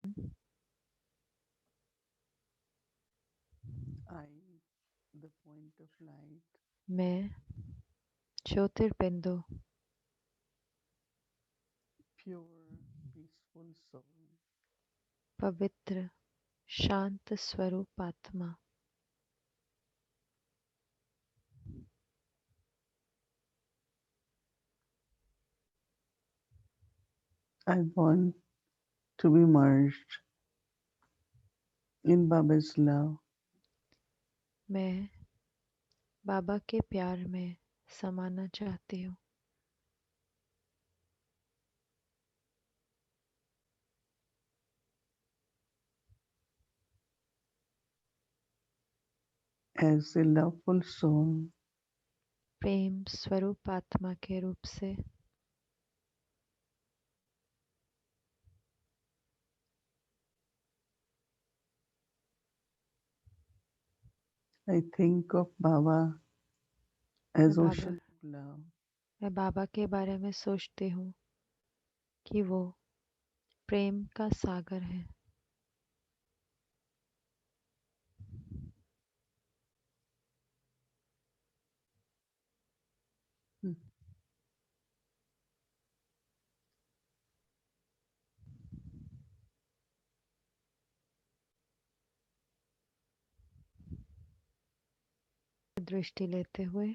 I, the point of light, मैं ज्योतिर्बिंदु, pure, peaceful soul. पवित्र शांत स्वरूप आत्मा, I want to be merged in Baba's love मैं बाबा के प्यार में समाना चाहती हूँ। as a loveful soul. प्रेम स्वरूप आत्मा के रूप से I think of Baba मैं as Baba ocean of love. मैं बाबा के बारे में सोचती हूँ कि वो प्रेम का सागर है। Hmm. दृष्टि लेते हुए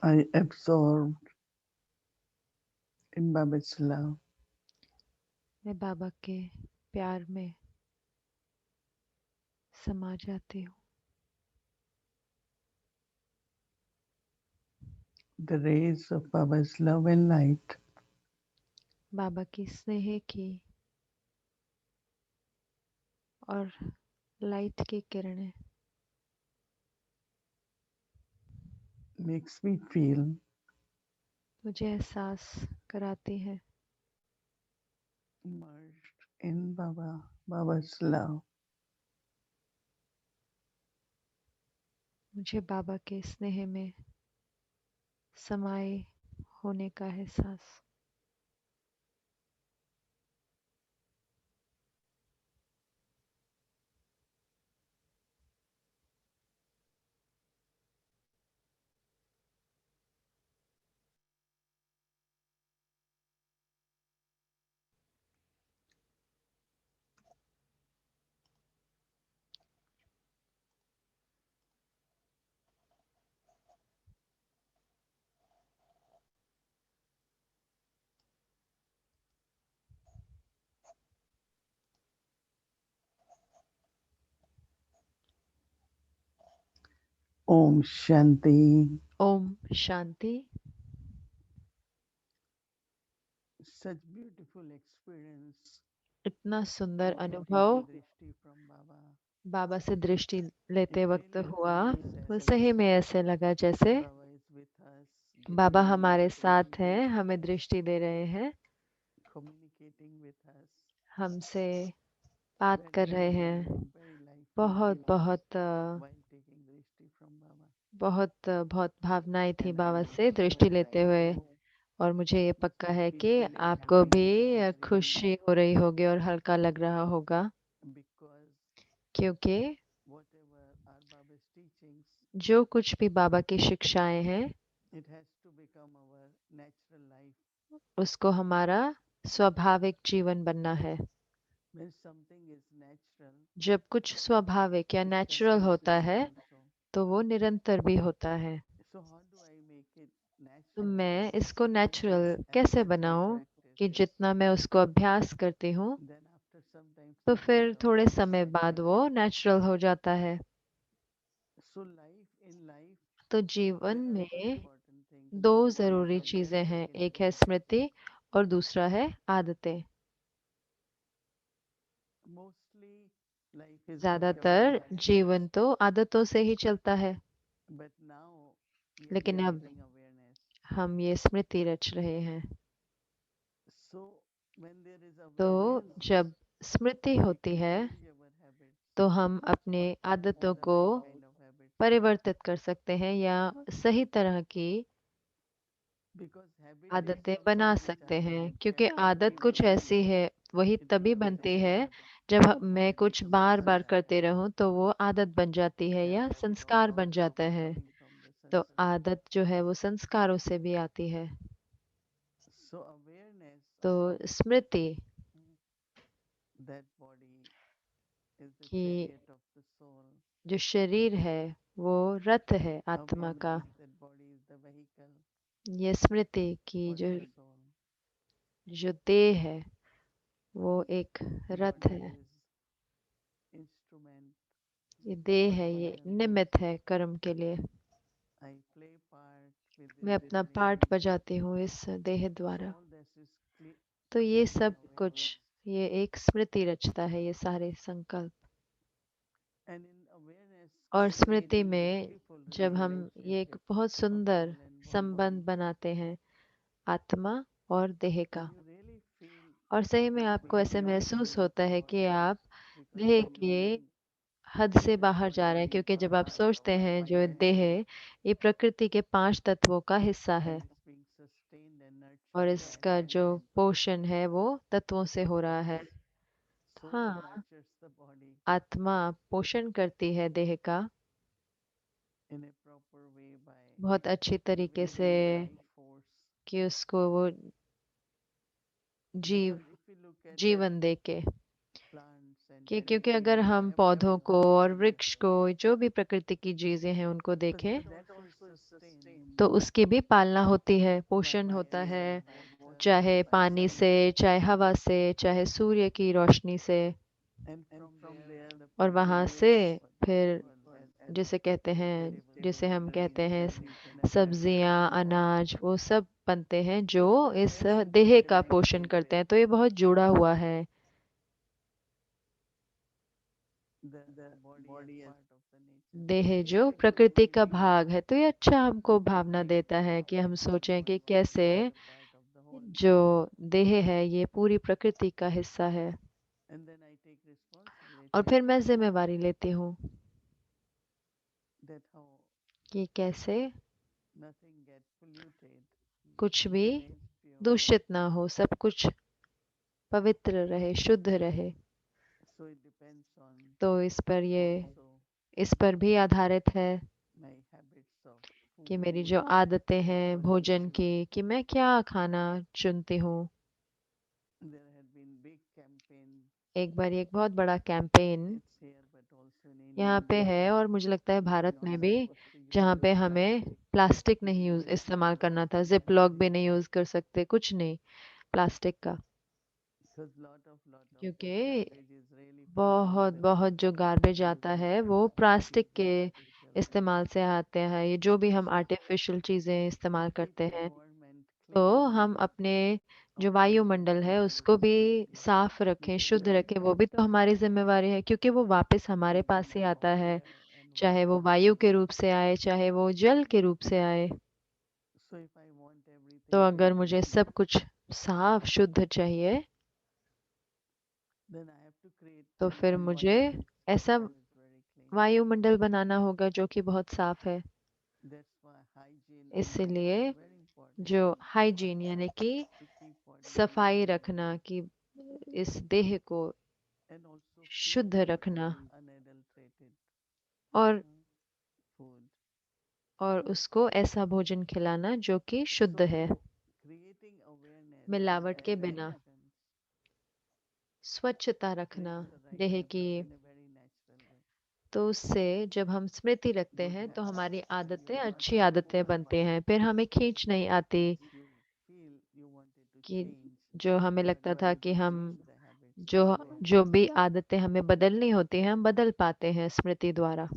I absorbed in Baba's love. मैं बाबा के प्यार में समा जाती हूँ। The rays of Baba's love and light बाबा की स्नेह की और लाइट की किरणें makes me feel मुझे एहसास कराती हैं merged in Baba's love. मुझे बाबा के स्नेह में समाये होने का एहसास। Om Shanti. Om Shanti. Such beautiful experience इतना सुंदर of अनुभव taking drishti from Baba. बाबा से दृष्टि It लेते वक्त really हुआ। feels वो as सही में ऐसे लगा जैसे Baba is with us, Baba giving हमारे साथ drishti, हैं, हमें दृष्टि दे रहे हैं, communicating with us. हमसे बात Very, कर रहे very, हैं। very lively बहुत feelings बहुत while taking drishti from Baba. बहुत भावनाएं थी And I बाबा am से sure दृष्टि that लेते हुए। you और मुझे ये must पक्का है be कि feeling आपको happy भी and खुशी relieved हो रही होगी और हल्का लग रहा होगा, because क्योंकि whatever are Baba's teachings, जो कुछ भी बाबा की शिक्षाएं हैं it has to become our natural life. उसको हमारा स्वाभाविक जीवन बनना है। When something is natural, जब कुछ स्वाभाविक या it has नेचुरल होता है consistency also. तो वो निरंतर भी होता है। So how do I make it तो natural? मैं इसको With this नेचुरल कैसे habitual बनाऊं कि practice. जितना मैं उसको अभ्यास करती हूँ Then after some time तो it फिर becomes थोड़े समय बाद natural. वो नेचुरल हो जाता है। So life in life, तो जीवन there are two में important things. दो One is जरूरी चीजें awareness, हैं, second is एक है habit. स्मृति और दूसरा है आदतें। Mostly life is about ज्यादातर awareness. जीवन तो आदतों से ही चलता है, But now we are लेकिन अब developing awareness. हम ये स्मृति रच रहे हैं। So when there is तो awareness, जब स्मृति we होती can है change our habits तो हम अपने to आदतों the को right kind of habits. परिवर्तित कर सकते हैं या सही तरह की because habit is आदतें बना something which सकते हैं, can क्योंकि only आदत कुछ develop ऐसी है, वही it तभी becomes a बनती है habit जब मैं and कुछ becomes a bar bar sanskar. करते रहूं तो वो आदत बन जाती है या Habit is संस्कार बन also जाता है। coming from the तो sanskar. आदत जो है वो संस्कारों से भी आती है। So awareness तो about Smriti that body is the कि chariot of the soul. जो शरीर है वो रथ है आत्मा का। Awareness that body is the vehicle ये स्मृति की for जो the soul. जो देह है वो एक रथ Body है। is instrument ये देह for है, ये action. निमित्त है कर्म के लिए। I play part with मैं this अपना body. पार्ट बजाती हूँ इस देह So द्वारा। all this is तो ये creating सब कुछ, awareness. ये एक स्मृति रचता है, ये सारे संकल्प। And in awareness, और स्मृति creating the में beautiful जब हम ये एक relationship बहुत of सुंदर soul and body, संबंध बनाते हैं आत्मा और देह का, then you really feel और सही में you have आपको become ऐसे महसूस independent होता है about कि this आप because देह when you के think हद से that बाहर जा body रहे हैं, is क्योंकि the जब आप part of सोचते the हैं जो five देह elements है ये प्रकृति के 5 तत्वों का हिस्सा है and it's being sustained and और nurtured by इसका five जो elements. पोषण है वो तत्वों से हो रहा Yes, है। soul हाँ, nurtures the body आत्मा पोषण करती है देह का in a proper way by बहुत अच्छी तरीके giving से, it life force. कि उसको वो Because जीव if you look at that जीवन दे के, plants and कि any क्योंकि अगर trees, हम पौधों everything, को और वृक्ष को, जो भी प्रकृति की चीजें हैं उनको so देखें that also sustained तो उसकी भी पालना होती है, by पोषण होता fire, है, by water, चाहे by पानी से, sunlight. चाहे हवा से, चाहे सूर्य की रोशनी से। And from there, the और वहां produce से फिर whatever as जिसे कहते हैं, vegetables जिसे and हम कहते grains हैं and wheat and everything. सब्जियां, अनाज, वो सब बनते हैं जो इस That's देह का पोषण connected करते with हैं। तो ये बहुत जुड़ा हुआ है। the body as part of the nature. देह So this जो is प्रकृति really का neat भाग है, तो ये अच्छा हमको भावना make देता है कि हम this सोचें कि body कैसे as a part of the whole. जो देह है ये पूरी प्रकृति का हिस्सा है। And then I take और responsibility फिर मैं जिम्मेवारी लेती हूँ that how कि कैसे nothing get polluted, कुछ भी remains pure. दूषित ना हो, सब कुछ पवित्र रहे, शुद्ध रहे। So it depends on तो इस पर ये, also इस पर भी आधारित है my habits of कि मेरी food, जो आदतें हैं what I भोजन की, choose. कि मैं क्या खाना चुनती हूँ। There had been big campaign. एक बार एक बहुत बड़ा campaign It's here, but also in यहाँ India. पे है और मुझे लगता है We are भारत not में भी, supposed to जहाँ use पे हमें plastic प्लास्टिक नहीं in यूज any इस्तेमाल form करना था, जिप लॉक भी नहीं यूज कर सकते, कुछ नहीं प्लास्टिक का, because lot of क्योंकि garbage is really बहुत polluted बहुत जो गार्बेज due आता to है वो artificial प्लास्टिक के इस्तेमाल से आते हैं। ये जो भी हम So आर्टिफिशियल चीज़ें to इस्तेमाल keep करते हैं, environment तो clean, हम अपने जो our वायुमंडल है उसको भी responsibility साफ रखें, because शुद्ध when it रखें, वो भी comes तो to हमारी जिम्मेवारी है, क्योंकि वो वापस हमारे पास ही आता है, air and चाहे वो water. वायु के रूप से आए, चाहे वो जल के रूप से आए। So if I want तो everything to अगर be मुझे clean, सब कुछ साफ शुद्ध चाहिए then I have to create तो an फिर मुझे environment ऐसा who is very clean. वायुमंडल बनाना होगा जो कि बहुत साफ है। That's why hygiene and इसलिए is very important जो हाइजीन यानी कि to keep body सफाई clean रखना, कि इस देह को and also शुद्ध feeding रखना unadulterated और uh, food. उसको ऐसा भोजन खिलाना जो कि शुद्ध So है, creating awareness मिलावट at के a बिना। distance स्वच्छता रखना creates the देह rightness की, in a very natural way. तो उससे जब हम स्मृति रखते Good हैं तो habits. हमारी And आदतें you're not अच्छी आदतें forced बनती by हैं, फिर हमें खींच नहीं आती if you feel you wanted to कि change, जो हमें you are लगता था able कि to हम change the habits जो through जो भी awareness. आदतें हमें बदलनी होती हैं हम बदल पाते हैं स्मृति द्वारा,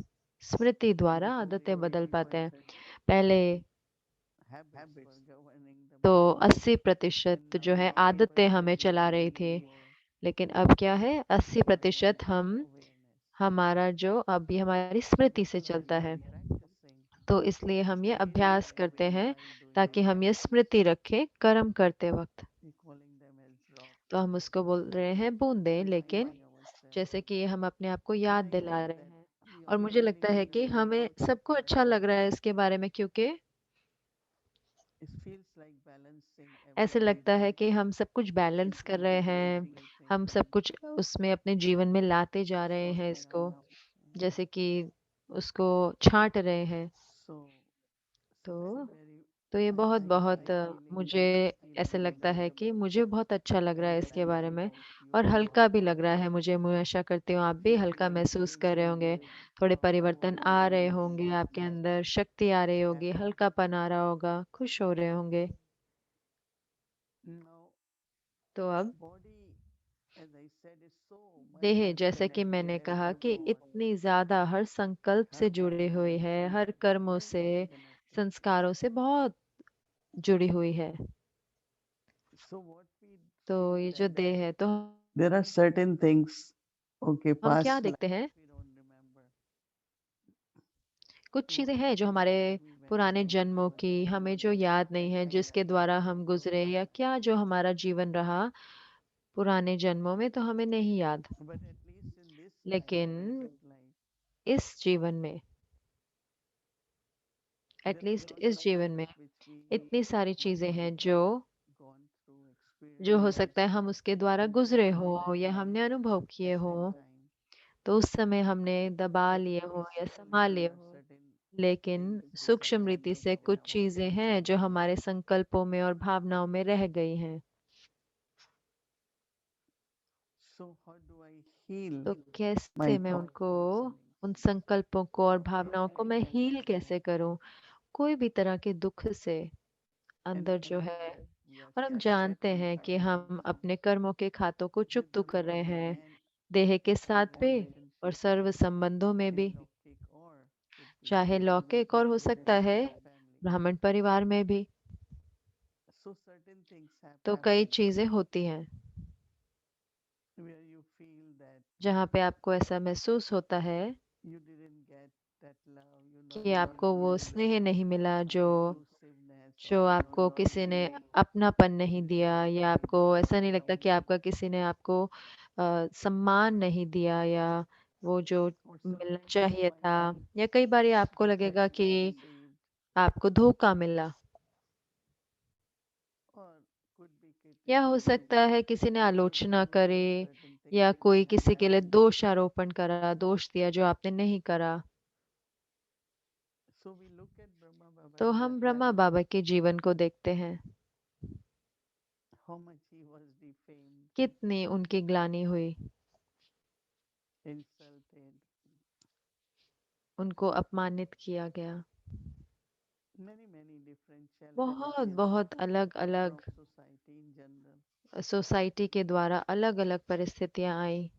स्मृति द्वारा Before आदतें even बदल पाते हैं। 80% पहले habits were governing the तो body, 80% and जो now है people आदतें are हमें चला using रही थी, more लेकिन अब क्या है, awareness 80% and हम awareness. हमारा जो अभी हमारी So स्मृति that's से why चलता we है। are practicing तो इसलिए हम ये creating अभ्यास करते हैं awareness while doing ताकि हम ये habits. स्मृति रखें कर्म करते वक्त। We're calling them as drops, तो हम उसको बोल रहे हैं बूंदे, लेकिन reminding ourselves, जैसे कि हम अपने आप को याद दिला knowing रहे that हैं। we और all मुझे लगता है कि need हमें about सबको अच्छा लग रहा है इसके बारे में, क्योंकि it feels like ऐसे लगता है कि हम सब कुछ बैलेंस कर रहे performing हैं, physical हम things सब कुछ उसमें अपने जीवन में लाते जा रहे हैं sorting इसको, out. जैसे कि उसको छाँट रहे हैं। So, so very, तो very, तो ये बहुत बहुत I feeling, मुझे feel ऐसे very लगता good है कि about मुझे बहुत अच्छा लग रहा है इसके realizing बारे में about और you हल्का all. भी लग रहा है मुझे। मैं आशा करती हूँ आप भी Feel हल्का very महसूस कर रहे होंगे, energized, थोड़े परिवर्तन powerful आ रहे release. होंगे आपके अंदर, शक्ति आ रही And होगी, हल्कापन आ रहा होगा, खुश हो रहे होंगे। now, तो अब body, as I said, is so much देह, जैसे कि connected मैंने as कहा we कि go on. इतनी ज़्यादा हर संकल्प हर से जुड़ी कर्म हुई है, से, हर कर्मों very से, much connected. संस्कारों से बहुत जुड़ी हुई है। So what we तो see ये जो that देह है, तो there are certain things, okay, हम क्या past देखते life हैं, we don't remember. कुछ चीज़ें हैं जो Whatever हमारे we went पुराने through, जन्मों की हमें जो याद नहीं है, जिसके द्वारा हम गुज़रे या क्या जो हमारा जीवन रहा पुराने जन्मों में, तो हमें नहीं याद। but at least in this life, लेकिन present life, इस जीवन में, there are एटलीस्ट lot इस of जीवन things में which we इतनी सारी चीज़ें might हैं have जो gone through, जो हो सकता experienced है हम उसके द्वारा in गुज़रे previous हों या time, हमने अनुभव किए present हों, time, तो उस समय हमने दबा but लिए हों very या slowly सँभाल लिए there are हों। certain लेकिन things which are सूक्ष्म रीति से embedded in कुछ our चीज़ें mind. हैं जो हमारे संकल्पों में और भावनाओं में रह गई हैं। So how do I heal तो my कैसे मैं thought उनको, conditionings? उन संकल्पों को और भावनाओं को मैं Anytime हील we कैसे करूं? कोई भी तरह के दुख से अंदर जो anytime है, we are और हम जानते settling हैं कि things हम अपने कर्मों के खातों को with चुकता the कर रहे body हैं, and देह के in साथ भी और relationships, सर्व संबंधों में in भी, Lokik or could be चाहे लौकिक और हो सकता within है our family. ब्राह्मण परिवार में भी। So certain things have तो कई happened चीज़ें होती हैं where you feel that जहाँ पे आपको ऐसा महसूस होता है you didn't get that love, you no कि आपको longer वो feel स्नेह नहीं मिला जो inclusiveness or जो you no आपको किसी longer ने अपनापन नहीं feel दिया, या connected आपको ऐसा नहीं लगता around कि you आपका किसी ने आपको सम्मान नहीं दिया, या वो जो or मिलना sometimes you चाहिए might था, feel या कई बारी आपको लगेगा betrayed कि or deceived आपको धोखा मिला, or could be या हो criticism सकता है किसी ने because you आलोचना were करे, doing certain things या which कोई should be किसी के लिए done. दोष आरोपण करा, दोष दिया जो आपने नहीं करा। So we look at Brahma Baba तो in that हम ब्रह्मा life, बाबा के जीवन को देखते हैं, how much he was defamed, कितनी उनकी ग्लानि हुई, insulted, उनको अपमानित किया गया, many, many different बहुत challenges बहुत अलग from अलग society in general. सोसाइटी के द्वारा अलग अलग परिस्थितियां आई।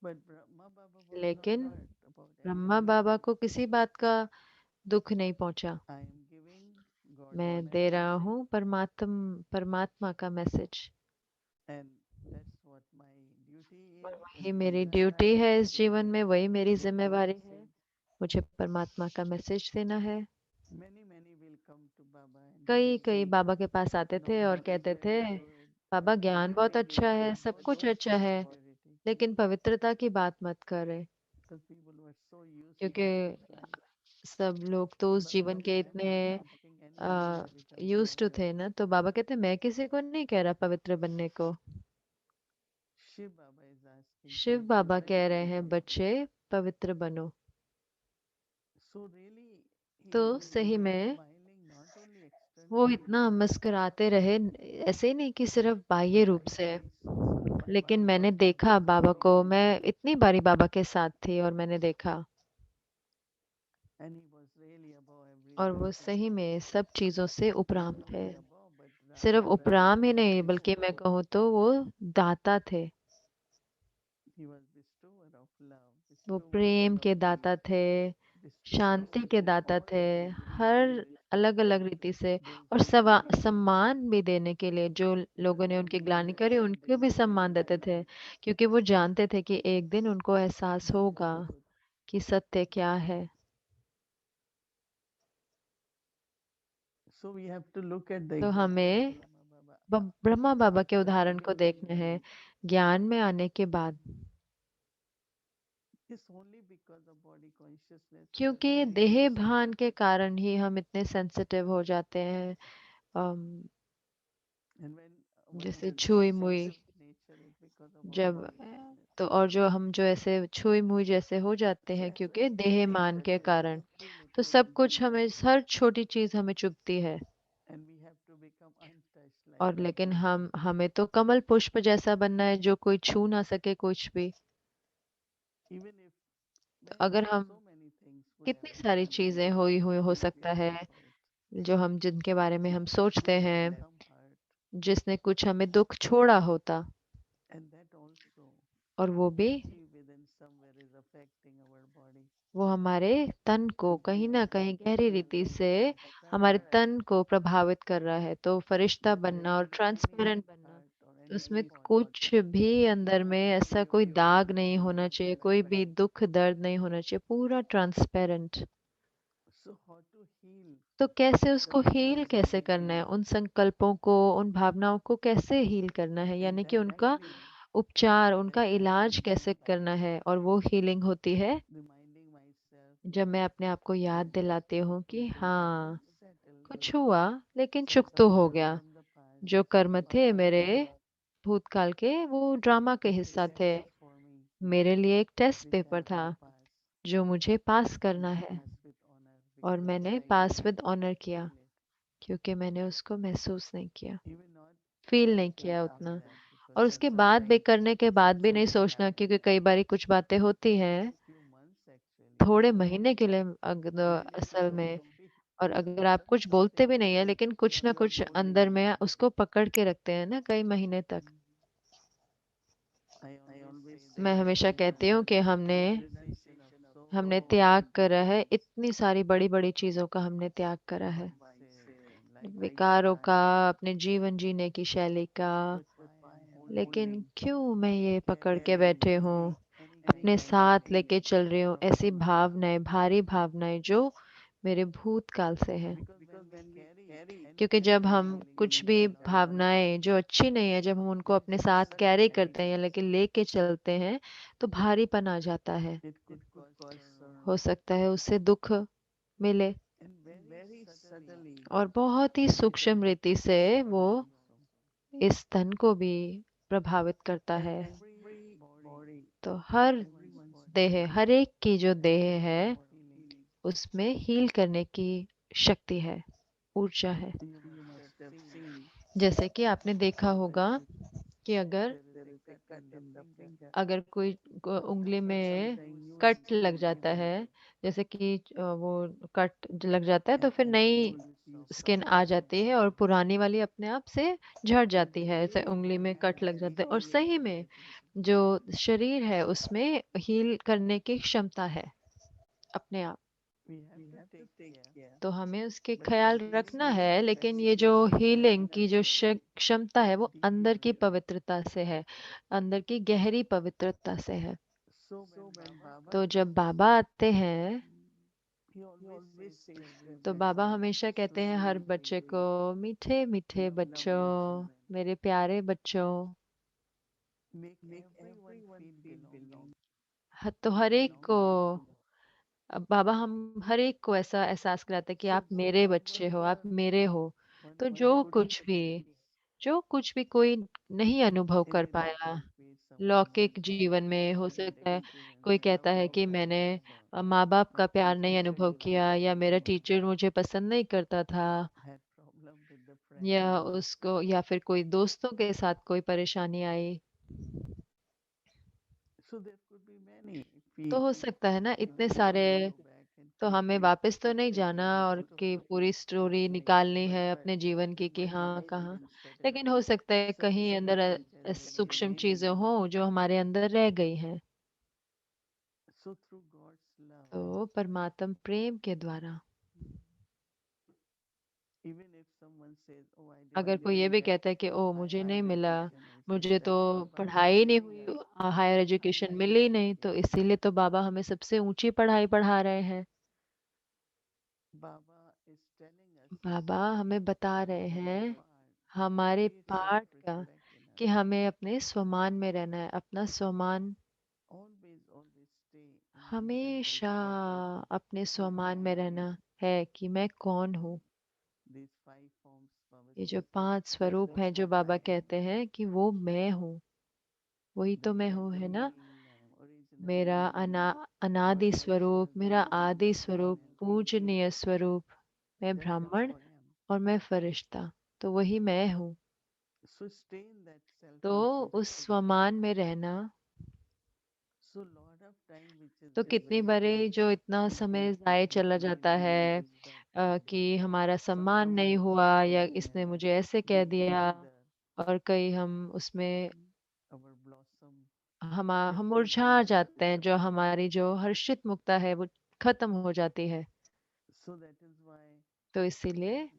But Brahma Baba was not लेकिन hurt about ब्रह्मा anything. बाबा को किसी बात का दुख नहीं पहुंचा। I am giving God's मैं दे रहा message, हूँ परमात्मा का message, and that's what my duty और is in वही in मेरी my ड्यूटी life है to इस give जीवन में, वही मेरी God's जिम्मेवारी है, message. मुझे परमात्मा का मैसेज देना है। Many, many will come to Baba and कई say, कई बाबा के पास आते थे और knowledge is कहते थे, very good, बाबा but ज्ञान बहुत अच्छा है, सब what कुछ about अच्छा है, purity? लेकिन पवित्रता की बात मत करे। Because people were so used to क्योंकि that life. सब लोग तो So उस Baba जीवन said, के I'm इतने not asking anybody to become used to pure. थे ना, तो बाबा कहते मैं किसी को नहीं कह रहा पवित्र बनने को। Shiv Baba is asking Shiv children, Baba become कह रहे हैं pure. बच्चे पवित्र बनो। So really, he तो was सही में smiling not only वो externally, इतना मुस्कुराते रहे, ऐसे ही नहीं कि सिर्फ बाह्य रूप I से, saw लेकिन Baba मैंने देखा बाबा many को, मैं times, इतनी बारी बाबा के साथ थी और मैंने देखा, and he was really above और everything. वो सही में सब चीजों से Not उपराम थे। only above, but सिर्फ rather उपराम ही नहीं, बल्कि मैं bestower. कहूँ तो वो दाता थे, He was bestower of love, वो bestower प्रेम of के दाता peace, थे, शांति bestower के of दाता all थे, the हर dignity अलग अलग रीति से, those और who really सम्मान भी देने के लिए जो लोगों ने उनकी ग्लानि करी उनको भी सम्मान देते थे, क्योंकि वो जानते थे कि एक दिन उनको एहसास what is होगा truth. कि सत्य क्या है। So we have to look at the तो example of हमें Brahma Baba. ब्रह्मा बाबा के After उदाहरण को देखना है, awakening, ज्ञान में आने के बाद, it's only because of body consciousness we are क्योंकि feeling देह this. भान के कारण ही हम इतने सेंसिटिव हो जाते हैं, अम, And when जैसे we get छुई sense मुई of nature, it's because of our जब mindfulness. तो और जो हम जो ऐसे छुई मुई जैसे हो जाते So हैं as क्योंकि we देह get मान के sensitive, कारण, every तो little सब thing कुछ हमें touches us, हर छोटी चीज हमें चुभती है। and we have to become untouched like और that लेकिन lotus. हमें तो कमल पुष्प जैसा बनना है जो कोई छू ना सके कुछ भी। Even if तो अगर हम so many things would कितनी have सारी happened, चीजें हुई हो we सकता still है hurt. जो हम जिनके बारे में हम सोचते We हैं become hurt, जिसने कुछ हमें दुख छोड़ा होता, and that also और वो भी energy within somewhere is affecting our body. वो हमारे तन को So कहीं we ना have कहीं to गहरी feel रीति से हमारे transparent. तन को प्रभावित कर रहा है। तो फरिश्ता That there बनना और should be any ट्रांसपेरेंट बनना, hurt or तो any उसमें spot कुछ भी अंदर में ऐसा कोई दाग नहीं होना feeling चाहिए, कोई भी transparent. दुख दर्द नहीं होना चाहिए, पूरा transparent. So how to heal तो कैसे the उसको हील thoughts कैसे and करना है, उन संकल्पों को, उन भावनाओं को कैसे हील करना है, and यानी कि that उनका healing, उपचार, that उनका इलाज healing कैसे is करना है। और वो हीलिंग होती है reminding myself जब मैं अपने आप को that याद yes, दिलाती हूँ कि things got हाँ, settled, कुछ हुआ लेकिन some चुप तो हो karmas गया। from the past जो कर्म थे passed मेरे by. भूतकाल के, वो ड्रामा के It is हिस्सा a थे, test for me मेरे लिए एक test which I paper have था to pass, जो मुझे पास and करना I है। pass with honor और because मैंने I did pass not with honour किया feel it, क्योंकि मैंने उसको महसूस नहीं किया, even not फील नहीं regret किया after उतना। that, because और उसके बाद भी sometimes करने के बाद भी नहीं something सोचना, happened क्योंकि कई बारी कुछ बातें होती हैं few months actually, थोड़े महीने के लिए even if you असल don't में। speak, और अगर आप कुछ बोलते something भी नहीं है will लेकिन कुछ ना keep कुछ holding अंदर on में to it. उसको पकड़ के रखते हैं ना कई महीने तक। I always say मैं that हमेशा we कहती हूँ कि हमने renunciation of so हमने many त्याग things, करा है, इतनी सारी बड़ी बड़ी चीजों का हमने त्याग करा है, vices and विकारों का, lifestyle, अपने जीवन जीने की शैली का। but why I'm लेकिन holding, क्यों मैं ये पकड़ के carrying बैठे हूँ, any अपने kind of साथ लेके feelings चल रही हूँ from ऐसी the past? भावनाएं, भारी भावनाएं जो मेरे भूतकाल से है। Because when we carry any क्योंकि kind जब of हम feeling कुछ in भी our heart, भावनाएं जो अच्छी नहीं है, जब हम उनको there is अपने a साथ sudden कैरी करते हैं या heaviness. लेकिन लेके चलते हैं, तो भारीपन आ जाता है। It could cause हो sorrow, सकता है उससे दुख मिले, and very subtly और बहुत ही it सूक्ष्म affects रीति से our वो body also. इस तन को भी प्रभावित करता है। Every body, तो हर everyone's body देह, हर एक की जो has देह that है, feeling. उसमें हील करने की शक्ति है, ऊर्जा है। You must have seen जैसे कि आपने देखा that होगा if कि अगर there is a cut in the finger, अगर कोई उंगली में sometimes new कट लग skin जाता है, develops जैसे कि वो कट लग जाता है तो and फिर नई everyone feels स्किन आ softer. जाती है और पुरानी वाली अपने आप से झड़ जाती है। ऐसे उंगली में कट लग जाता है, और सही में जो शरीर है उसमें हील करने की क्षमता है अपने आप। We have to take care, तो हमें उसके but the ख्याल healing रखना is है, लेकिन ये जो experienced हीलिंग की जो at क्षमता है वो deeper अंदर की level. पवित्रता से है, अंदर की गहरी पवित्रता से है। So when Baba तो comes, जब बाबा आते हैं, he always says to तो everyone, बाबा हमेशा कहते हैं हर sweet बच्चे को, baby, मीठे मीठे lovely बच्चों, children, मेरे प्यारे बच्चों। make everyone feel belonging, तो you हर एक belong को, to me. अब बाबा हम हर एक को ऐसा एहसास कराते हैं कि So आप मेरे बच्चे हो, आप whatever मेरे हो। one तो couldn't experience, जो कुछ भी कोई नहीं अनुभव in कर a पाया different way, someone लौकिक else जीवन में, हो might सकता है experience कोई that कहता है love कि I मैंने never got. माँ बाप My का प्यार नहीं teacher अनुभव didn't किया, like या मेरा me, टीचर मुझे पसंद नहीं करता था, had problem with the या friends. उसको, या फिर कोई दोस्तों के साथ कोई परेशानी आई। So there could be many. If तो we हो सकता है ना if इतने we सारे, want to go back and तो keep हमें वापस तो नहीं telling जाना और most of कि the पूरी स्टोरी निकालनी but है अपने जीवन की कि there हाँ might कहाँ। be certain लेकिन हो सकता है कहीं subtle अंदर which has been सूक्ष्म remaining. चीजें हों जो हमारे अंदर रह गई हैं। So through God's love, तो परमात्म प्रेम के द्वारा, even if someone says, "Oh, I अगर didn't कोई ये get भी that कहता है कि ओ मुझे नहीं higher मिला, education," I say मुझे तो that's why Baba is पढ़ाई नहीं telling us हुई, हायर एजुकेशन higher मिली नहीं, तो education. इसीलिए तो बाबा हमें सबसे ऊंची पढ़ाई पढ़ा रहे हैं। Baba is telling us बाबा हमें बता from रहे our हैं part to हमारे create पाठ का, self-respect in कि us. हमें अपने स्वमान में रहना है, अपना स्वमान Always stay in the हमेशा self-respect of अपने who स्वमान I में am. रहना है कि मैं कौन हूँ। These five forms ये जो 5 स्वरूप हैं जो बाबा कहते हैं कि वो मैं हूँ, वही तो मैं हूँ, है ना? मेरा अनादि स्वरूप, मेरा आदि स्वरूप, पूजनीय स्वरूप, मैं ब्राह्मण और मैं फरिश्ता, तो वही मैं हूँ। तो उस स्वमान में रहना, तो कितनी बारी जो इतना समय जाए चला जाता है कि हमारा सम्मान नहीं हुआ या इसने मुझे ऐसे कह दिया, और कई हम उसमें हम मुरझा जाते हैं, जो हमारी जो हर्षित मुक्ता है वो खत्म हो जाती है। तो इसीलिए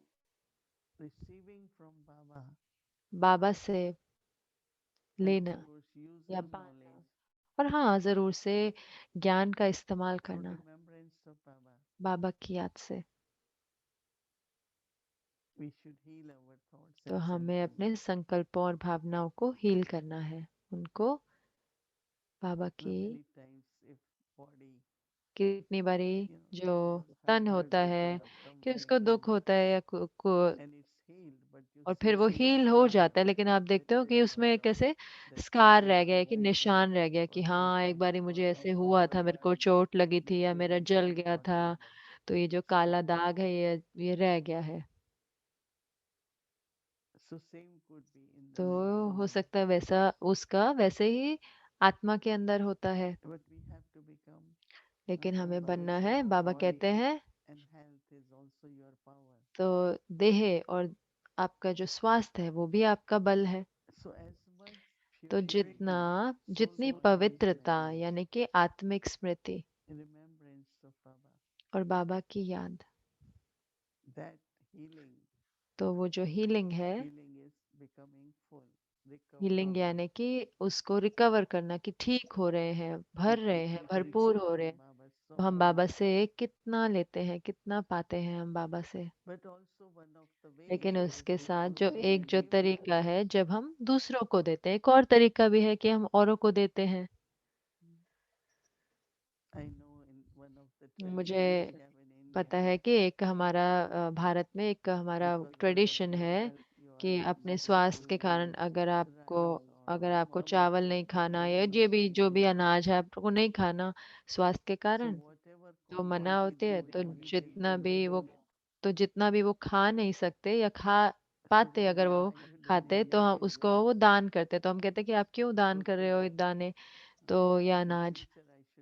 बाबा से लेना या पाना, और हाँ जरूर से ज्ञान का इस्तेमाल करना बाबा की याद से। तो हमें अपने संकल्पों और भावनाओं को हील करना है, उनको बाबा की। कितनी बारी जो तन होता है कि उसको दुख होता है या और फिर वो हील हो जाता है, लेकिन आप देखते हो कि उसमें कैसे स्कार रह गया है, कि निशान रह गया कि हाँ एक बारी मुझे ऐसे हुआ था, मेरे को चोट लगी थी या मेरा जल गया था, तो ये जो काला दाग है ये रह गया है। तो हो सकता है वैसा उसका वैसे ही आत्मा के अंदर होता है, लेकिन हमें बनना है, बाबा कहते हैं। तो देह और आपका जो स्वास्थ्य है वो भी आपका बल है। तो जितनी पवित्रता यानी कि आत्मिक स्मृति और बाबा की याद, तो वो जो हीलिंग है, हीलिंग यानी कि उसको रिकवर करना, कि ठीक हो रहे हैं, भर रहे हैं, भरपूर हो रहे हैं। तो हम बाबा से कितना लेते हैं, कितना पाते हैं हम बाबा से। लेकिन उसके साथ जो तरीका है जब हम दूसरों को देते हैं, एक और तरीका भी है कि हम औरों को देते हैं। मुझे पता है कि एक हमारा भारत में एक हमारा ट्रेडिशन है कि अपने स्वास्थ्य के कारण अगर आपको चावल नहीं खाना या ये भी जो भी अनाज है आपको नहीं खाना स्वास्थ्य के कारण, तो मना होती है। तो जितना भी वो खा नहीं सकते या खा पाते, अगर वो खाते तो हम उसको वो दान करते। तो हम कहते कि आप क्यों दान कर रहे हो ये दाने, तो या अनाज,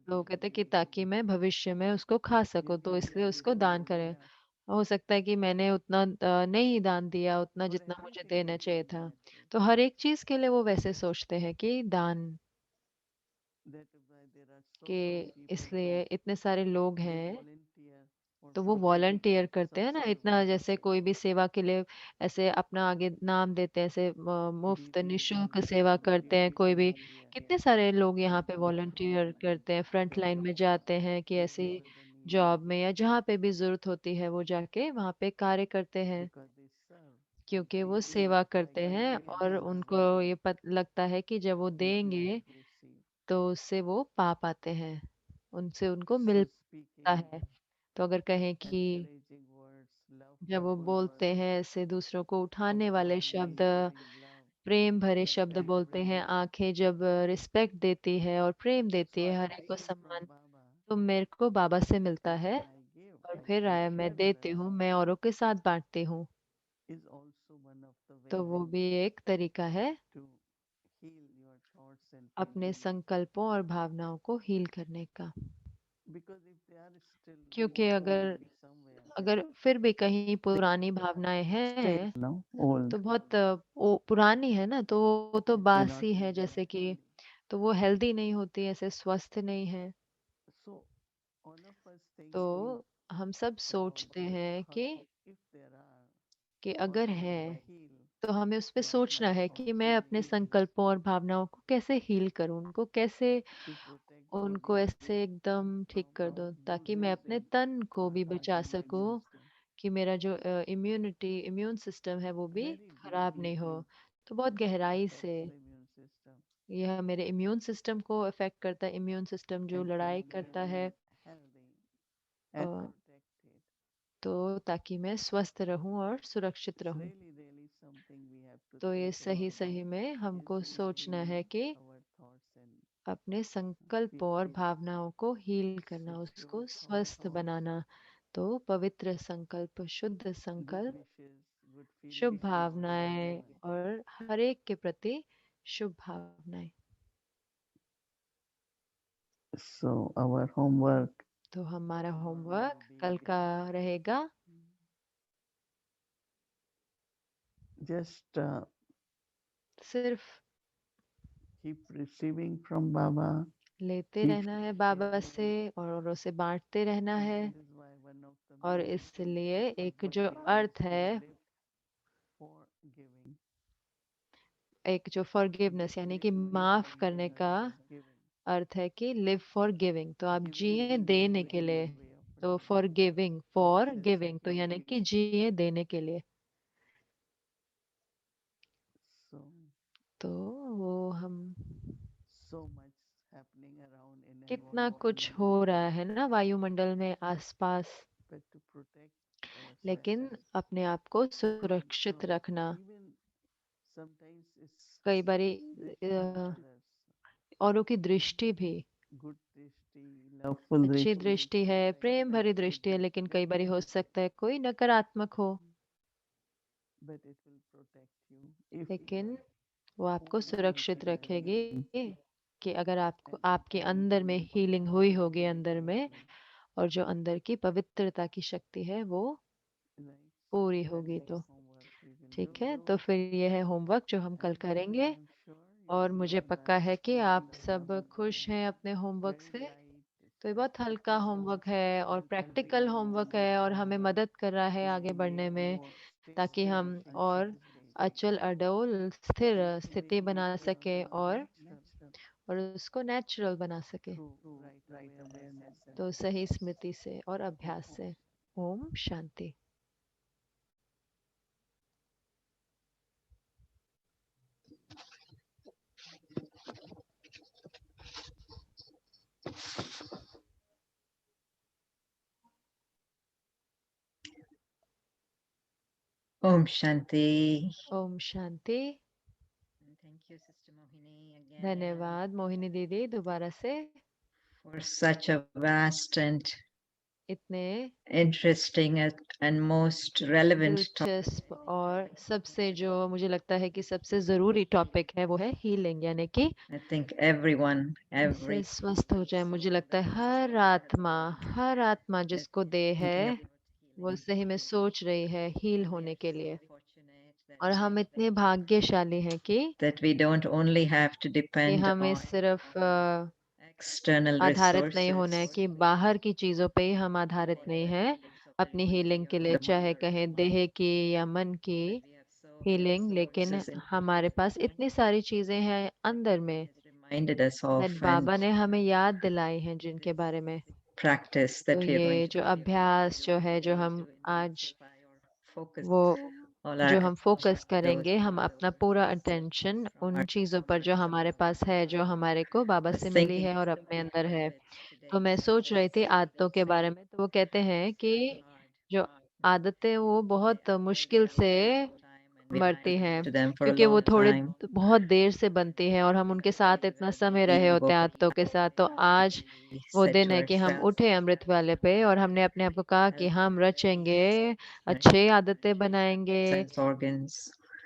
तो वो कहते कि ताकि मैं भविष्य में उसको खा सकूं, तो इसलिए उसको दान करें। हो सकता है कि मैंने उतना नहीं दान दिया उतना जितना मुझे देना चाहिए था। तो हर एक चीज के लिए वो वैसे सोचते हैं कि दान के, इसलिए इतने सारे लोग हैं तो वो वॉलंटियर करते हैं ना इतना, जैसे कोई भी सेवा के लिए ऐसे अपना आगे नाम देते हैं, ऐसे मुफ्त निशुल्क सेवा करते हैं कोई भी। कितने सारे लोग यहाँ पे वॉलंटियर करते हैं, फ्रंट लाइन में जाते हैं कि ऐसी जॉब में या जहाँ पे भी जरूरत होती है वो जाके वहाँ पे कार्य करते हैं, क्योंकि वो सेवा करते हैं और उनको ये लगता है कि जब वो देंगे तो उससे वो पा पाते हैं, उनसे उनको मिलता है। तो अगर कहें कि जब वो बोलते हैं ऐसे दूसरों को उठाने वाले शब्द, प्रेम भरे शब्द बोलते हैं, आंखें जब रिस्पेक्ट देती है और प्रेम देती है, हर एक को सम्मान, तो मेरे को बाबा से मिलता है। और फिर मैं देती हूँ, मैं औरों के साथ बांटती हूँ। तो वो भी एक तरीका है अपने संकल्पों और भावनाओं को हील करने का। क्योंकि अगर अगर फिर भी कहीं पुरानी भावनाएं हैं तो बहुत पुरानी है ना, तो वो तो बासी है, जैसे कि तो वो हेल्दी नहीं होती, ऐसे स्वस्थ नहीं है। तो हम सब सोचते हैं कि अगर है तो हमें उस पे सोचना है कि मैं अपने संकल्पों और भावनाओं को कैसे हील करूं, उनको ऐसे एकदम ठीक कर दूं, ताकि मैं अपने तन को भी बचा सकूं, कि मेरा जो इम्यून सिस्टम है वो भी खराब नहीं हो। तो बहुत गहराई से यह मेरे इम्यून सिस्टम को अफेक्ट करता है, इम्यून सिस्टम जो लड़ाई करता है। अ, तो ताकि मैं स्वस्थ रहूं और सुरक्षित रहूं। तो ये सही सही में हमको सोचना है कि अपने संकल्प और भावनाओं को हील करना, उसको स्वस्थ बनाना। तो पवित्र संकल्प, शुद्ध संकल्प, शुभ भावनाएं और हर एक के प्रति शुभ भावनाएं। So our homework तो हमारा होमवर्क कल का रहेगा just सिर्फ keep receiving from Baba, लेते keep रहना है बाबा से sharing, और उसे बांटते रहना and है। that is why one of the और meaningful इसलिए एक Bhagavad जो Gita is अर्थ to है, live for giving. एक जो फॉरगिवनेस यानी कि माफ करने का अर्थ है कि लिव फॉर गिविंग। तो आप जिए देने के लिए। तो फॉर गिविंग तो यानी कि जिए देने के लिए। So तो वो हम so much happening around in कितना environment in कुछ our हो life, रहा है ना वायुमंडल में आसपास, but to protect लेकिन ourselves. अपने आप को And सुरक्षित रखना। even sometimes it's कई बारी drishti others, औरों की दृष्टि भी good drishti, loveful अच्छी drishti, दृष्टि है, प्रेम भरी sometimes it दृष्टि है, will लेकिन कई बारी हो definitely, सकता है कोई नकारात्मक हो, but it will protect you if you लेकिन are वो आपको holding it सुरक्षित in your within, रखेगी कि अगर आपको and it आपके will अंदर में heal हीलिंग हुई होगी अंदर में, completely. और जो अंदर की पवित्रता की शक्ति है वो Right. So पूरी that होगी। is the तो homework we will ठीक है, तो do. फिर ये है होमवर्क जो हम कल And करेंगे। I'm sure you और all मुझे are पक्का है कि आप finding the सब खुश homework हैं अपने होमवर्क very से। light, it's तो ये बहुत हल्का practical, होमवर्क है और and प्रैक्टिकल होमवर्क continuing है और हमें homework मदद कर रहा है to आगे live बढ़ने में, more ताकि stable हम and और sustainable, अचल अडोल स्थिर and to स्थिति make it बना सके natural और उसको नेचुरल बना सके। through right awareness and तो सही practice. स्मृति से और अभ्यास से। Om Shanti. Om Shanti. Om Shanti. Thank you, Sister Mohini, again धन्यवाद मोहिनी दीदी दोबारा से for such a vast and इतने interesting and most relevant topic. दिलचस्प और सबसे जो मुझे लगता है कि सबसे जरूरी टॉपिक है वो है हीलिंग, यानी कि I think everyone, इससे every स्वस्थ हो जाए। मुझे लगता है हर आत्मा जिसको देह है वो सही में सोच रही है हील होने के लिए। और हम इतने भाग्यशाली हैं कि that we don't only have to depend हमें on सिर्फ external आधारित नहीं होना है resources कि बाहर की चीजों पे ही हम आधारित नहीं हैं अपनी हीलिंग के लिए, चाहे कहें देह की या मन की हीलिंग, लेकिन हमारे पास इतनी सारी चीजें हैं अंदर में reminded us of that and बाबा ने हमें याद दिलाई हैं जिनके बारे में। practice तो that we are going ये to जो अभ्यास जो है जो हम आज focus वो all जो our हम फोकस those करेंगे, हम अपना पूरा अटेंशन उन चीज़ों पर जो हमारे पास है, जो हमारे को बाबा I से was मिली thinking है और of अपने अंदर है। today तो मैं सोच रही थी आदतों के बारे में। तो वो कहते हैं कि जो आदतें वो बहुत मुश्किल से मरती हैं, to them for a क्योंकि वो long थोड़े time. बहुत देर से बनती हैं और हम उनके साथ इतना समय रहे होते हैं आदतों के साथ। तो आज We वो said दिन to है कि हम ourselves, उठे अमृत वाले पे और हमने अपने आप को कहा कि हम रचेंगे, अच्छे आदतें बनाएंगे sense organs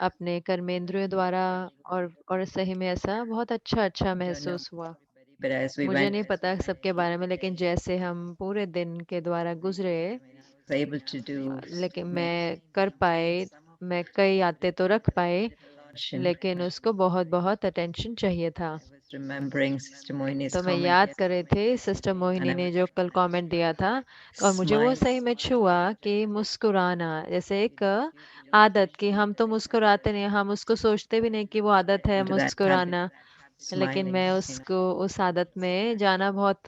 अपने कर्मेंद्रियों द्वारा। और सही में ऐसा बहुत अच्छा don't know महसूस हुआ। but as we मुझे went नहीं पता सबके बारे में, लेकिन जैसे हम पूरे दिन के द्वारा गुजरे, I was able to do लेकिन many मैं कर पाए, मैं कई आते तो रख पाए, attention. लेकिन उसको बहुत बहुत अटेंशन चाहिए था। I was remembering Sister Moini's तो मैं comment याद कर रही yesterday थी सिस्टर and मोहिनी I ने was जो कल कमेंट दिया था, और मुझे वो smiling सही में छुआ कि मुस्कुराना जैसे एक आदत, कि हम तो मुस्कुराते नहीं, हम उसको सोचते भी नहीं कि वो आदत है into that habit, मुस्कुराना, लेकिन smiling, मैं उसको उस आदत में जाना बहुत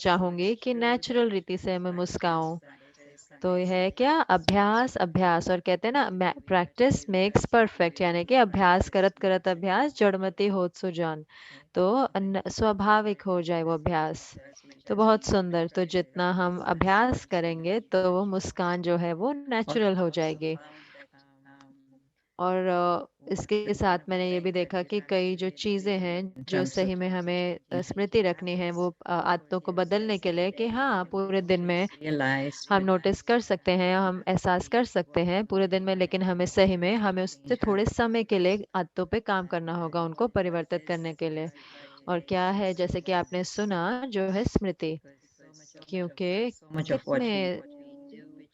चाहूंगी कि नेचुरल रीति से मैं मुस्काऊं। तो यह है क्या, अभ्यास अभ्यास, और कहते हैं ना प्रैक्टिस मेक्स परफेक्ट, यानी कि अभ्यास करत करत अभ्यास जड़मति होत सो जान। तो स्वाभाविक हो जाए वो अभ्यास। तो बहुत सुंदर। तो जितना हम अभ्यास करेंगे तो वो मुस्कान जो है वो नेचुरल हो जाएगी। और इसके साथ मैंने ये भी देखा कि कई जो चीज़ें हैं जो सही में हमें स्मृति रखनी है वो आदतों को बदलने के लिए कि हाँ पूरे दिन में हम नोटिस कर सकते हैं, हम एहसास कर सकते हैं पूरे दिन में, लेकिन हमें सही में हमें उससे थोड़े समय के लिए आदतों पे काम करना होगा, उनको परिवर्तित करने के लिए। और क्या है, जैसे कि आपने सुना, जो है स्मृति, क्योंकि कितने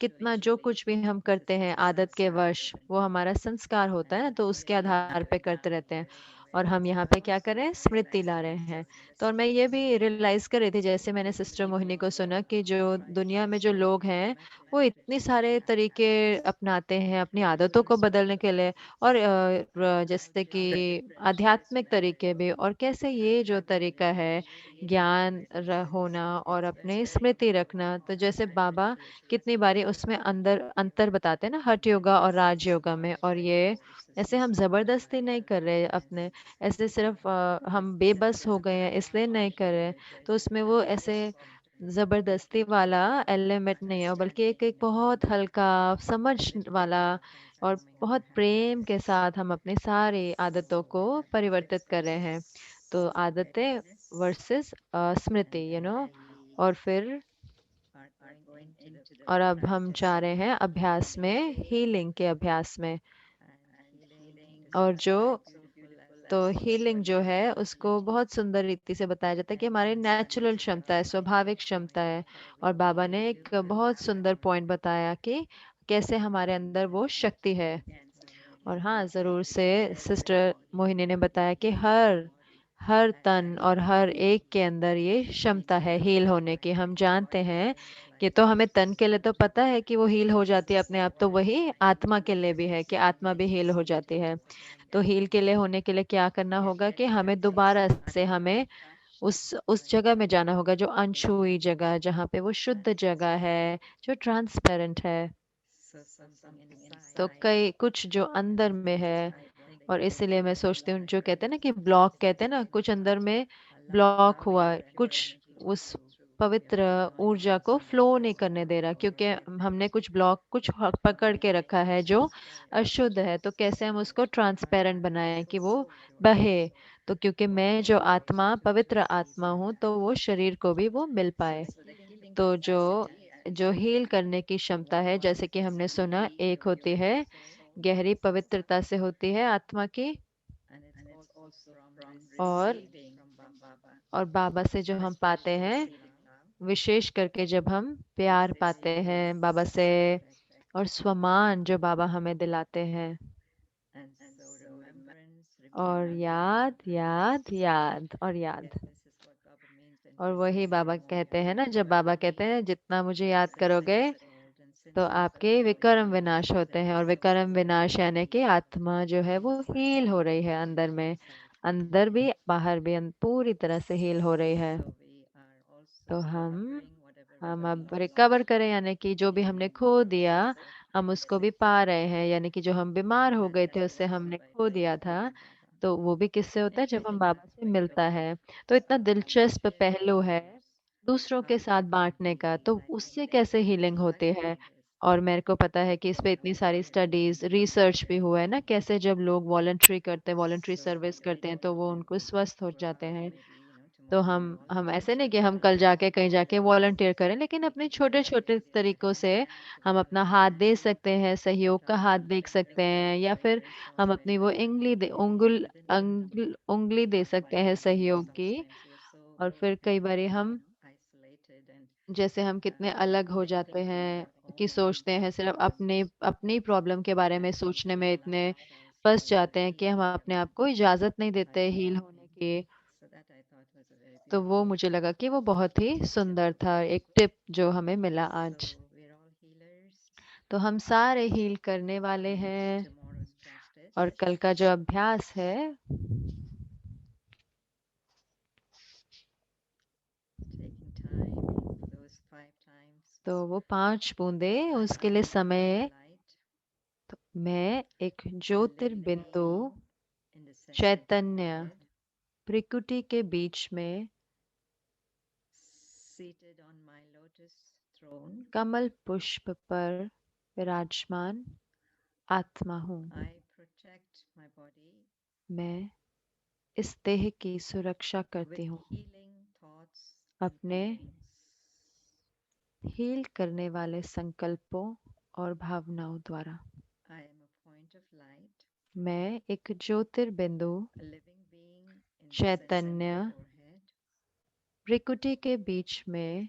कितना जो कुछ भी हम करते हैं आदत के वश, वो हमारा संस्कार होता है ना, तो उसके आधार पे करते रहते हैं। और हम यहाँ पे क्या कर रहे हैं, स्मृति ला रहे हैं। तो और मैं ये भी रियलाइज कर रही थी, जैसे मैंने सिस्टर मोहिनी को सुना, कि जो दुनिया में जो लोग हैं वो इतने सारे तरीके अपनाते हैं अपनी आदतों को बदलने के लिए, और जैसे कि आध्यात्मिक तरीके भी, और कैसे ये जो तरीका है ज्ञान होना और अपने स्मृति रखना, तो जैसे बाबा कितनी बारी उसमें अंदर अंतर बताते हैं ना, हठ योगा और राज योगा में। और ये ऐसे हम जबरदस्ती नहीं कर रहे अपने, ऐसे सिर्फ हम बेबस हो गए हैं इसलिए नहीं कर रहे, तो उसमें वो ऐसे जबरदस्ती वाला एलिमेंट नहीं है, बल्कि एक एक बहुत हल्का समझ वाला और बहुत प्रेम के साथ हम अपनी सारी आदतों को परिवर्तित कर रहे हैं। तो आदतें वर्सेस स्मृति, और फिर और अब हम जा रहे हैं अभ्यास में, हीलिंग के अभ्यास में। और तो हीलिंग जो है उसको बहुत सुंदर रीति से बताया जाता है कि हमारी नेचुरल क्षमता है, स्वाभाविक क्षमता है। और बाबा ने एक बहुत सुंदर पॉइंट बताया कि कैसे हमारे अंदर वो शक्ति है। और हाँ, जरूर से सिस्टर मोहिनी ने बताया कि हर हर तन और हर एक के अंदर ये क्षमता है हील होने की। हम जानते हैं कि तो हमें तन के लिए तो पता है कि वो हील हो जाती है अपने आप, तो वही आत्मा के लिए भी है कि आत्मा भी हील हो जाती है। तो हील के लिए होने के लिए क्या करना होगा कि हमें दोबारा से हमें उस जगह में जाना होगा जो अनछुई जगह, जहाँ पे वो शुद्ध जगह है, जो ट्रांसपेरेंट है। तो कई कुछ जो अंदर में है, और इसीलिए मैं सोचती हूँ, जो कहते हैं ना कि ब्लॉक, कहते हैं ना कुछ अंदर में ब्लॉक हुआ, कुछ उस पवित्र ऊर्जा को फ्लो नहीं करने दे रहा, क्योंकि हमने कुछ ब्लॉक, कुछ पकड़ के रखा है जो अशुद्ध है। तो कैसे हम उसको ट्रांसपेरेंट बनाएं कि वो बहे। तो क्योंकि मैं जो आत्मा, पवित्र आत्मा हूँ, तो वो शरीर को भी वो मिल पाए। तो जो जो हील करने की क्षमता है, जैसे कि हमने सुना, एक होती है गहरी पवित्रता से होती है आत्मा की, और बाबा से जो हम पाते हैं, विशेष करके जब हम प्यार पाते हैं बाबा से, और स्वमान जो बाबा हमें दिलाते हैं, और याद याद याद और याद। और वही बाबा कहते हैं ना, जब बाबा कहते हैं जितना मुझे याद करोगे तो आपके विकर्म विनाश होते हैं, और विकर्म विनाश यानी कि आत्मा जो है वो हील हो रही है अंदर में, अंदर भी बाहर भी, पूरी तरह से हील हो रही है। तो हम अब रिकवर करें, यानी कि जो भी हमने खो दिया हम उसको भी पा रहे हैं, यानी कि जो हम बीमार हो गए थे उससे हमने खो दिया था, तो वो भी किससे होता है, जब हम बाबा से मिलता है। तो इतना दिलचस्प पहलू है दूसरों के साथ बांटने का, तो उससे कैसे हीलिंग होती है। और मेरे को पता है कि इस पे इतनी सारी स्टडीज, रिसर्च भी हुआ है ना, कैसे जब लोग वॉलंटरी करते हैं, वॉलंटरी सर्विस करते हैं, तो वो उनको स्वस्थ हो जाते हैं। तो हम ऐसे नहीं कि हम कल जाके कहीं जाके वॉलंटियर करें, लेकिन अपने छोटे छोटे तरीकों से हम अपना हाथ दे सकते हैं, सहयोग का हाथ दे सकते हैं, या फिर हम अपनी वो उंगली दे सकते हैं सहयोग की। और फिर कई बार हम, जैसे हम कितने अलग हो जाते हैं कि सोचते हैं सिर्फ अपने अपनी प्रॉब्लम के बारे में सोचने में, इतने फंस जाते हैं कि हम अपने आप को इजाजत नहीं देते हील होने की। तो वो मुझे लगा कि वो बहुत ही सुंदर था, एक टिप जो हमें मिला आज। तो हम सारे हील करने वाले हैं, और कल का जो अभ्यास है, तो वो 5 बूंदे, उसके लिए समय। तो मैं एक ज्योतिर्बिंदु चैतन्य प्रकृति के बीच में कमल पुष्प पर विराजमान आत्मा हूँ। मैं इस देह की सुरक्षा करती हूँ अपने हील करने वाले संकल्पों और भावनाओं द्वारा। मैं एक ज्योतिर्बिंदु चैतन्य भ्रिकुटी के बीच में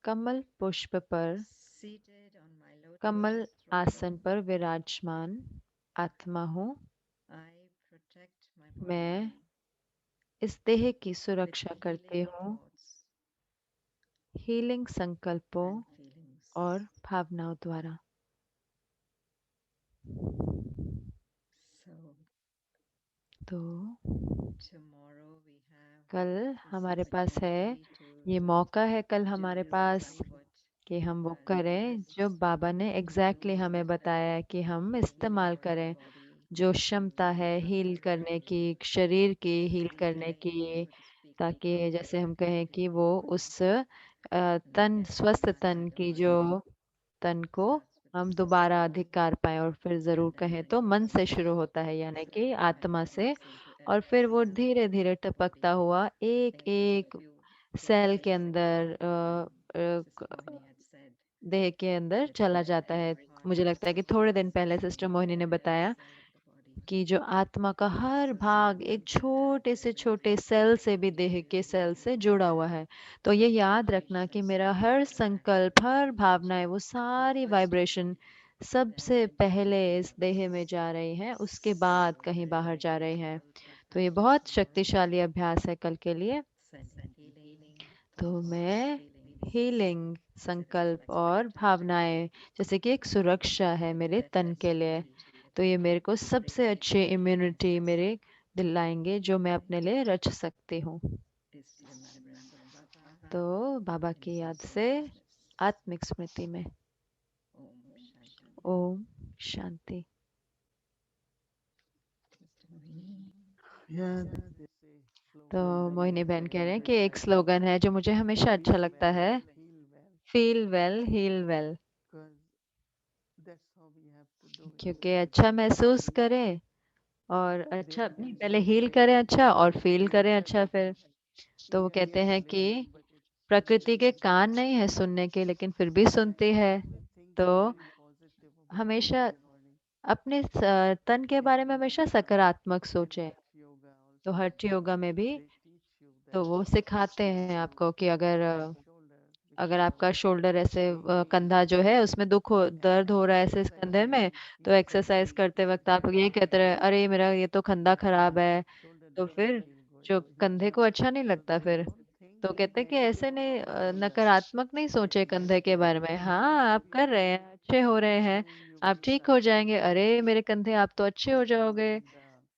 कमल पुष्प पर कमल आसन पर विराजमान आत्मा हूँ। मैं इस देह की सुरक्षा करती हूँ हीलिंग संकल्पों और भावनाओं द्वारा। तो कल हमारे पास है ये मौका है, कल हमारे पास कि हम वो करें जो बाबा ने एग्जैक्टली हमें बताया है कि हम इस्तेमाल करें, जो क्षमता है हील करने की, शरीर की हील करने की, ताकि जैसे हम कहें कि वो उस तन स्वस्थ तन की जो तन को हम दोबारा अधिकार पाए। और फिर जरूर कहें तो मन से शुरू होता है, यानी कि आत्मा से, और फिर वो धीरे धीरे टपकता हुआ एक एक सेल के अंदर देह के अंदर चला जाता है। मुझे लगता है कि थोड़े दिन पहले सिस्टर मोहिनी ने बताया कि जो आत्मा का हर भाग एक छोटे से छोटे सेल से भी देह के सेल से जुड़ा हुआ है। तो ये याद रखना कि मेरा हर संकल्प, हर भावनाएं, वो सारी वाइब्रेशन सबसे पहले इस देह में जा रही हैं, उसके बाद कहीं बाहर जा रही हैं। तो ये बहुत शक्तिशाली अभ्यास है कल के लिए। तो मैं हीलिंग संकल्प और भावनाएं, जैसे कि एक सुरक्षा है मेरे तन के लिए, तो ये मेरे को सबसे अच्छी इम्यूनिटी मेरे दिलाएंगे जो मैं अपने लिए रच सकती हूँ। तो बाबा की याद से आत्मिक स्मृति में ओम शांति। तो मोहिनी बहन कह रहे हैं कि एक स्लोगन है जो मुझे हमेशा अच्छा लगता है, फील वेल हील वेल, क्योंकि अच्छा महसूस करें और अच्छा नहीं, पहले हील करें अच्छा और फील करें अच्छा फिर। तो वो कहते हैं कि प्रकृति के कान नहीं है सुनने के, लेकिन फिर भी सुनती है। तो हमेशा अपने तन के बारे में हमेशा सकारात्मक सोचें। तो हठ योगा में भी तो वो सिखाते हैं आपको कि अगर आपका शोल्डर ऐसे कंधा जो है उसमें दर्द हो रहा है ऐसे इस कंधे में, तो एक्सरसाइज करते वक्त आप ये कहते रहे, अरे मेरा ये तो कंधा खराब है, तो फिर जो कंधे को अच्छा नहीं लगता फिर। तो कहते हैं कि ऐसे नहीं, नकारात्मक नहीं सोचे कंधे के बारे में। हाँ, आप कर रहे हैं, अच्छे हो रहे हैं, आप ठीक हो जाएंगे, अरे मेरे कंधे आप तो अच्छे हो जाओगे,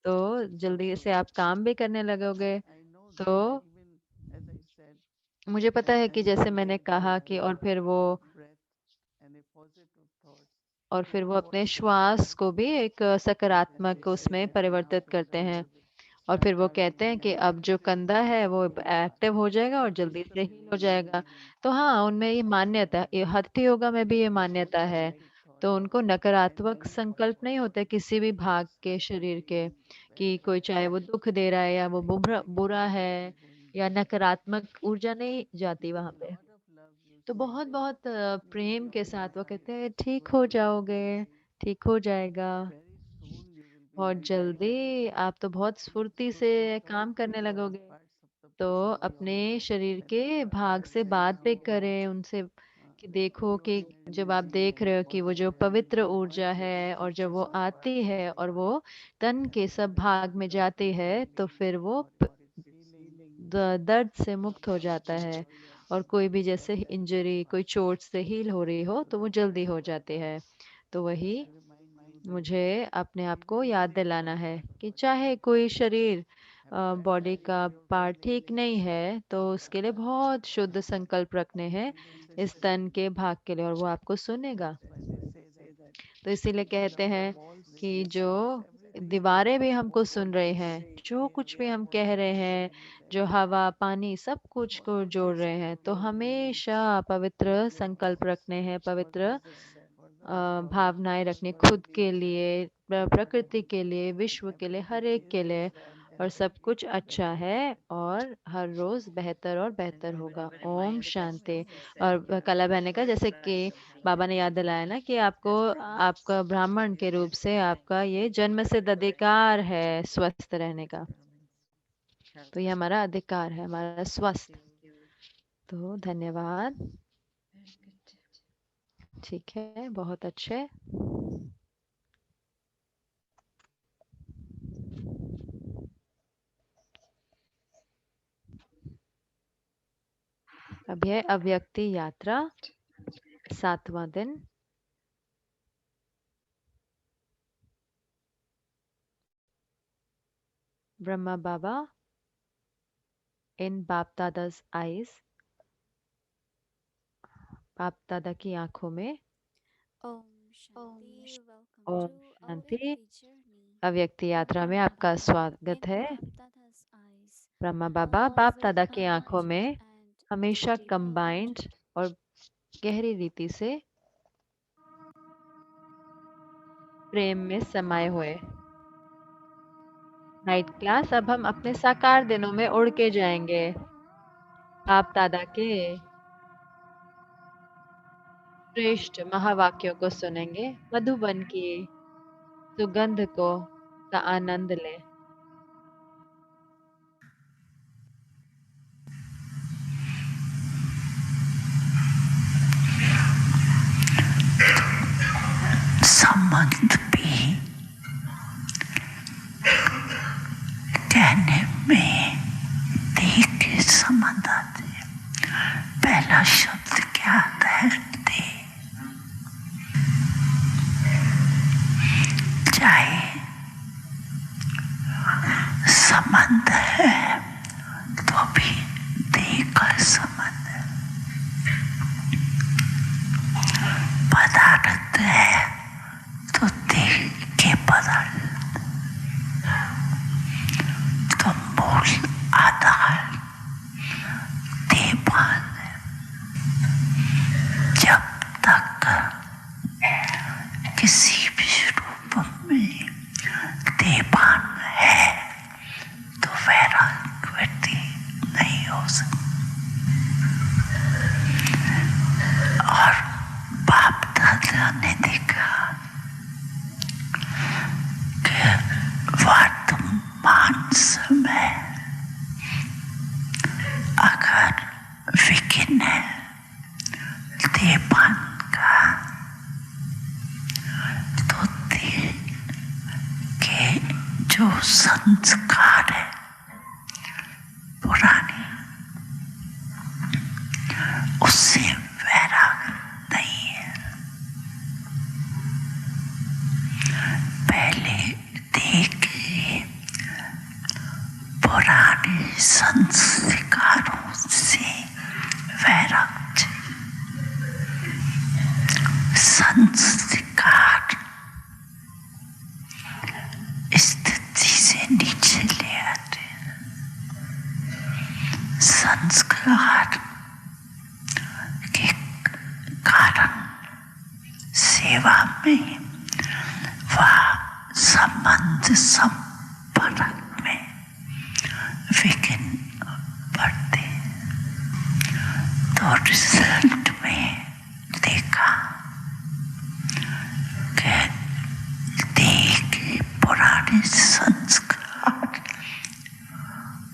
तो जल्दी से आप काम भी करने लगोगे। तो मुझे पता है कि जैसे मैंने कहा कि और फिर वो अपने श्वास को भी एक सकारात्मक उसमें परिवर्तित करते हैं। और फिर वो कहते हैं कि अब जो कंधा है वो एक्टिव हो जाएगा और जल्दी से हील हो जाएगा। तो हाँ, उनमें ये मान्यता, ये हठ योगा में भी ये मान्यता है। तो उनको नकारात्मक संकल्प नहीं होते किसी भी भाग के शरीर के, कि कोई चाहे वो दुख दे रहा है या वो बुरा है या नकारात्मक ऊर्जा नहीं जाती वहां पे। तो बहुत बहुत प्रेम के साथ वो कहते हैं ठीक हो जाओगे, ठीक हो जाएगा, बहुत जल्दी आप तो बहुत स्फूर्ति से काम करने लगोगे। तो अपने शरीर के भाग से बात भी करें उनसे कि देखो कि जब आप देख रहे हो कि वो जो पवित्र ऊर्जा है और जब वो आती है और वो तन के सब भाग में जाती है, तो फिर वो दर्द से मुक्त हो जाता है। और कोई भी जैसे इंजरी, कोई चोट से हील हो रही हो तो वो जल्दी हो जाती है। तो वही मुझे अपने आप को याद दिलाना है कि चाहे कोई शरीर बॉडी का पार्ट ठीक नहीं है, तो उसके लिए बहुत शुद्ध संकल्प रखने हैं इस तन के भाग के लिए, और वो आपको सुनेगा। तो इसीलिए कहते हैं कि जो दीवारें भी हमको सुन रहे हैं, जो कुछ भी हम कह रहे हैं, जो हवा पानी सब कुछ को जोड़ रहे हैं, तो हमेशा पवित्र संकल्प रखने हैं, पवित्र भावनाएं रखनी खुद के लिए, प्रकृति के लिए, विश्व के लिए, हर एक के लिए, और सब कुछ अच्छा है और हर रोज बेहतर और बेहतर होगा। ओम शांति। और कला बहने का जैसे कि बाबा ने याद दिलाया ना कि आपको आपका ब्राह्मण के रूप से आपका ये जन्म सिद्ध अधिकार है स्वस्थ रहने का, तो ये हमारा अधिकार है, हमारा स्वस्थ। तो धन्यवाद। ठीक है, बहुत अच्छे। अब है अव्यक्ति यात्रा, 7वां दिन। ब्रह्मा बाबा इन बाप दादा's eyes, बाप दादा की आंखों में। Om Shanti, welcome Om to Shanti. Avyakti Journey. अव्यक्ति यात्रा में Brahma आपका Baba स्वागत in है। Baptada's eyes, ब्रह्मा बाबा बाप always दादा की kind आंखों में and हमेशा deeply कंबाइंड loved. और गहरी रीति से प्रेम में समाये हुए। नाइट क्लास, अब हम अपने साकार दिनों में उड़ के जाएंगे। बाप दादा के श्रेष्ठ महावाक्यों को सुनेंगे, मधुबन की सुगंध को का आनंद ले। संबंध भी कहने में देह के संबंध आते हैं। पहला शब्द क्या आता है? देह। चाहे संबंध है तो भी देह का संबंध है। पदार्थ है तो देह के पदार्थ, तो मूल आधार देहभान है। जब तक किसी भी रूप में देहभान है तो वैराग्य वृत्ति नहीं हो सकती। और बाप दादा ने देखा कि वर्तमान समय अगर विघ्न है देहभान का, तो देह के जो संस्कार है पुराने, उससे वैराग नहीं है। पहले देह के पुराने संस्कारों से वैराग। संस्कार स्थिति से नीचे ले आते हैं। संस्कार के कारण सेवा में व संबंध संपर्क में विघ्न पड़ते। तो रिजल्ट में देखा कि देह के पुराने संस्कार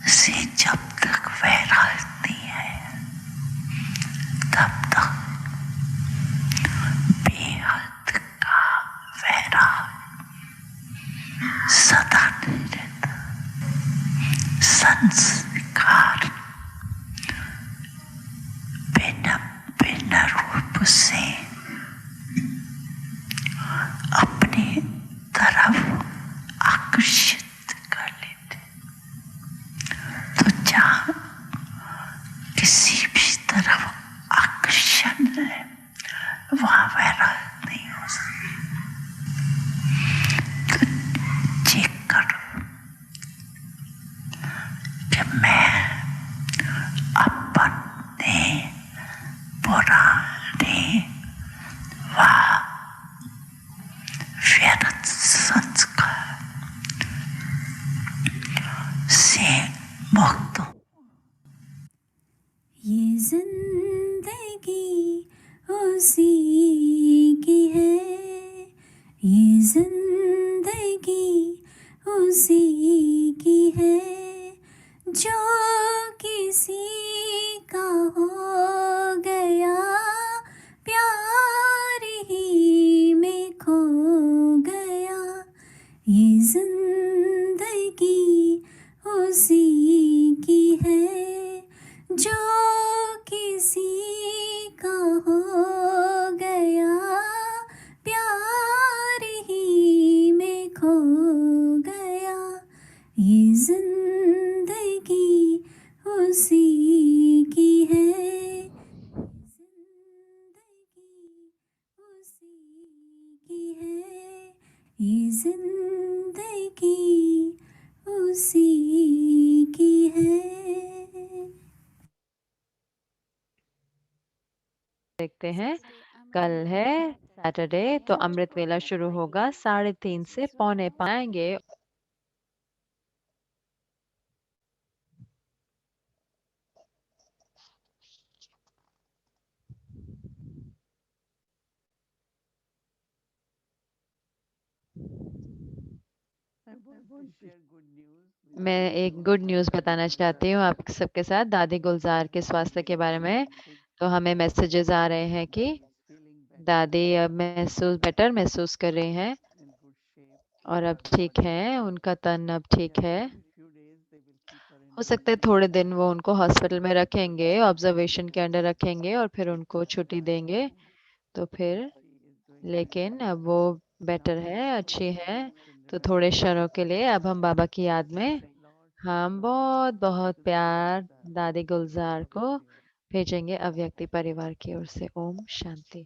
से जब तक वैराग नहीं है तब तक बेहद का वैराग सदा नहीं रहता। संस्कार बिना बिना रूप से अपने तरफ आकर्षित कर लेते। तो जहाँ किसी भी तरफ आकर्षण है वहाँ वैराग नहीं हो सकता। तो चेक करो कि वक्तों ये जिंदगी उसी की है, ये जिंदगी उसी की है, जो किसी का हो गया प्यार ही में खो गया। ये जिंदगी उसी की है, जो किसी का हो गया प्यार ही में खो गया। ये जिंदगी उसी की है, जिंदगी उसी की है, ये जिंदगी उसी की है। देखते हैं कल है सैटरडे, तो अमृत वेला शुरू होगा 3:30 से 4:45 आएंगे। I want to share good news with मैं you एक about गुड Dadi न्यूज़ बताना Gulzar. चाहती हूँ आप सबके साथ दादी गुलजार के स्वास्थ्य के बारे में। तो हमें मैसेजेस आ रहे हैं कि Dadi is feeling better दादी अब बेटर महसूस कर रही हैं in good shape. और अब ठीक है, उनका तन अब ठीक है। Maybe few days they will keep her in हो सकता है ICU. थोड़े दिन वो उनको हॉस्पिटल में रखेंगे, ऑब्जर्वेशन के अंडर रखेंगे और फिर उनको छुट्टी देंगे। तो फिर She is doing लेकिन better. अब वो बेटर है, अच्छी है। तो थोड़े क्षणों के लिए अब हम बाबा की याद में हम बहुत बहुत प्यार दादी गुलजार को भेजेंगे अव्यक्ति परिवार की ओर से। ओम शांति।